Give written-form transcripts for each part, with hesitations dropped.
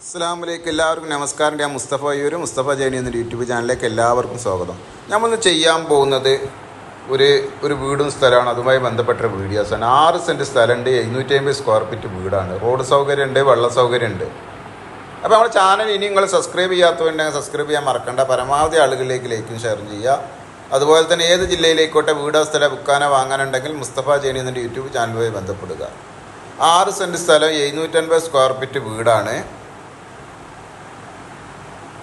അസ്സലാമു അലൈക്കും. എല്ലാവർക്കും നമസ്കാരം. ഞാൻ മുസ്തഫ ജൈനി എന്നൊരു യൂട്യൂബ് ചാനലിലേക്ക് എല്ലാവർക്കും സ്വാഗതം. നമ്മളിന്ന് ചെയ്യാൻ പോകുന്നത് ഒരു വീടും സ്ഥലമാണ്. അതുമായി ബന്ധപ്പെട്ട വീഡിയോസാണ്. 6 സെൻറ്റ് സ്ഥലമുണ്ട്, 750 സ്ക്വയർ ഫീറ്റ് വീടാണ്. റോഡ് സൗകര്യമുണ്ട്, വെള്ള സൗകര്യമുണ്ട്. അപ്പോൾ നമ്മുടെ ചാനൽ ഇനി നിങ്ങൾ സബ്സ്ക്രൈബ് ചെയ്യാത്തതുണ്ടെങ്കിൽ സബ്സ്ക്രൈബ് ചെയ്യാൻ മറക്കണ്ട. പരമാവധി ആളുകളിലേക്ക് ലൈക്കും ഷെയറും ചെയ്യുക. അതുപോലെ തന്നെ ഏത് ജില്ലയിലേക്കോട്ടെ വീടോ സ്ഥലം വിൽക്കാനോ വാങ്ങാനുണ്ടെങ്കിൽ മുസ്തഫ ജൈനി എന്നൊരു യൂട്യൂബ് ചാനലുമായി ബന്ധപ്പെടുക. 6 സെൻറ്റ് സ്ഥലം, 750 സ്ക്വയർ ഫീറ്റ് വീടാണ്.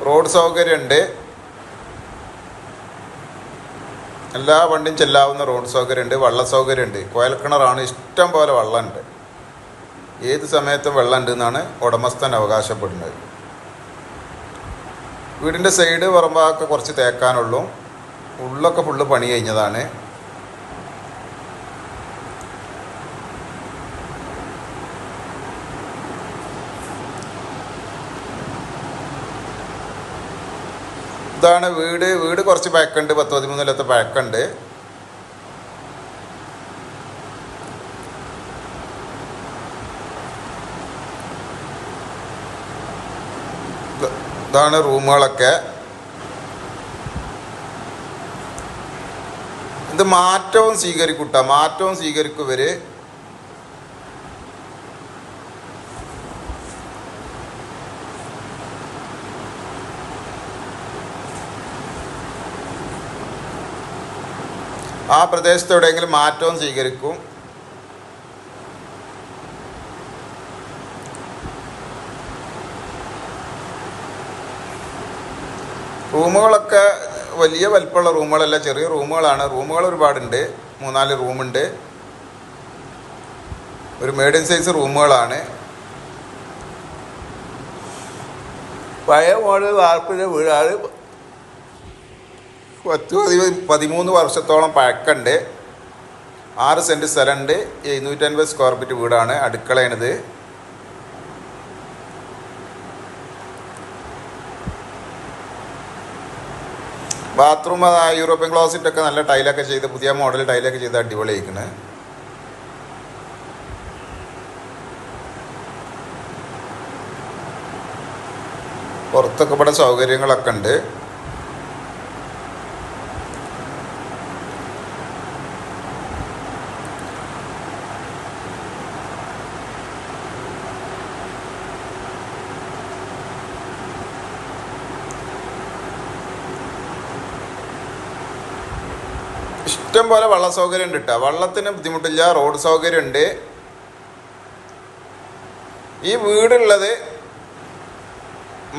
റോഡ് സൗകര്യമുണ്ട്, എല്ലാ വണ്ടിയും ചെല്ലാവുന്ന റോഡ് സൗകര്യമുണ്ട്. വെള്ള സൗകര്യമുണ്ട്. കുഴൽക്കിണറാണ്, ഇഷ്ടം പോലെ വെള്ളമുണ്ട്. ഏത് സമയത്തും വെള്ളമുണ്ട് എന്നാണ് ഉടമസ്ഥൻ അവകാശപ്പെടുന്നത്. വീടിൻ്റെ സൈഡ് പറമ്പൊക്കെ കുറച്ച് തേക്കാനുള്ളൂ. ഉള്ളൊക്കെ ഫുള്ള് പണി കഴിഞ്ഞതാണ്. ഇതാണ് വീട് കുറച്ച് പഴക്കമുണ്ട്, 10-13 കൊല്ലത്തെ പഴക്കമുണ്ട്. ഇതാണ് റൂമുകളൊക്കെ. ഇത് മാറ്റവും സ്വീകരിക്കും ഇവർ. ആ പ്രദേശത്ത് എവിടെയെങ്കിലും മാറ്റവും സ്വീകരിക്കും. റൂമുകളൊക്കെ വലിയ വലിപ്പമുള്ള റൂമുകളല്ല, ചെറിയ റൂമുകളാണ്. റൂമുകൾ ഒരുപാടുണ്ട്, 3-4 റൂമുണ്ട്. ഒരു മീഡിയം സൈസ് റൂമുകളാണ്. പഴയ മോഡൽ വാർപ്പിൻ്റെ വീടാണ്. 10-13 വർഷത്തോളം പഴക്കമുണ്ട്. 6 സെൻറ്റ് സ്ഥലമുണ്ട്, 750 സ്ക്വയർ ഫീറ്റ് വീടാണ്. അടുക്കളയാണിത്. ബാത്റൂം യൂറോപ്യൻ ക്ലോസറ്റൊക്കെ നല്ല ടൈലൊക്കെ ചെയ്ത്, പുതിയ മോഡൽ ടൈലൊക്കെ ചെയ്ത് അടിപൊളിയായിരിക്കുന്നത്. പുറത്തൊക്കെ ഇവിടെ സൗകര്യങ്ങളൊക്കെ ഉണ്ട്. ഇഷ്ടം പോലെ വെള്ള സൗകര്യം ഉണ്ട് കേട്ടോ. വെള്ളത്തിന് ബുദ്ധിമുട്ടില്ല. റോഡ് സൗകര്യമുണ്ട്. ഈ വീടുള്ളത്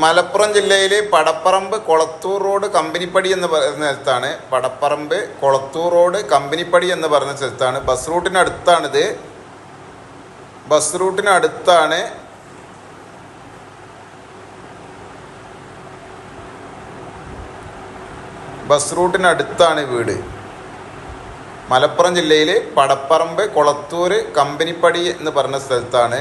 മലപ്പുറം ജില്ലയിൽ പടപ്പറമ്പ് കൊളത്തൂർ റോഡ് കമ്പനിപ്പടി എന്ന് പറയുന്ന സ്ഥലത്താണ്. പടപ്പറമ്പ് കൊളത്തൂർ റോഡ് കമ്പനിപ്പടി എന്ന് പറയുന്ന സ്ഥലത്താണ്. ബസ് റൂട്ടിനടുത്താണിത്. ബസ് റൂട്ടിനടുത്താണ് വീട്. മലപ്പുറം ജില്ലയിൽ പടപ്പറമ്പ് കൊളത്തൂർ കമ്പനിപ്പടി എന്ന് പറഞ്ഞ സ്ഥലത്താണ്.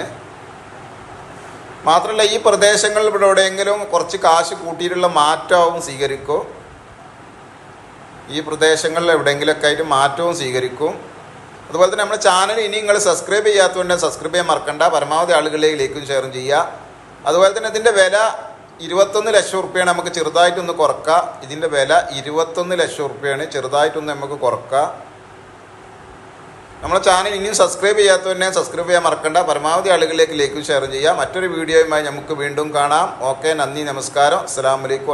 മാത്രമല്ല, ഈ പ്രദേശങ്ങളിൽ ഇവിടെ എവിടെയെങ്കിലും കുറച്ച് കാശ് കൂട്ടിയിട്ടുള്ള മാറ്റവും സ്വീകരിക്കും. അതുപോലെ തന്നെ നമ്മുടെ ചാനൽ ഇനി നിങ്ങൾ സബ്സ്ക്രൈബ് ചെയ്യാത്തതുകൊണ്ട് സബ്സ്ക്രൈബ് ചെയ്യാൻ മറക്കണ്ട. പരമാവധി ആളുകളിലേക്ക് ലൈക്കും ഷെയറും ചെയ്യുക. അതുപോലെ തന്നെ ഇതിൻ്റെ വില 21 ലക്ഷം റുപ്യാണ്. നമുക്ക് ചെറുതായിട്ടൊന്ന് കുറക്കാം. ഇതിൻ്റെ വില 21 ലക്ഷം റുപ്യാണ്. ചെറുതായിട്ടൊന്ന് നമുക്ക് കുറക്കാം. നമ്മുടെ ചാനൽ ഇനിയും സബ്സ്ക്രൈബ് ചെയ്യാത്തവരെ സബ്സ്ക്രൈബ് ചെയ്യാൻ മറക്കണ്ട. പരമാവധി ആളുകളിലേക്ക് ലൈക്കും ഷെയറും ചെയ്യുക. മറ്റൊരു വീഡിയോയുമായി നമുക്ക് വീണ്ടും കാണാം. ഓക്കെ, നന്ദി, നമസ്കാരം. അസ്സലാമു അലൈക്കും.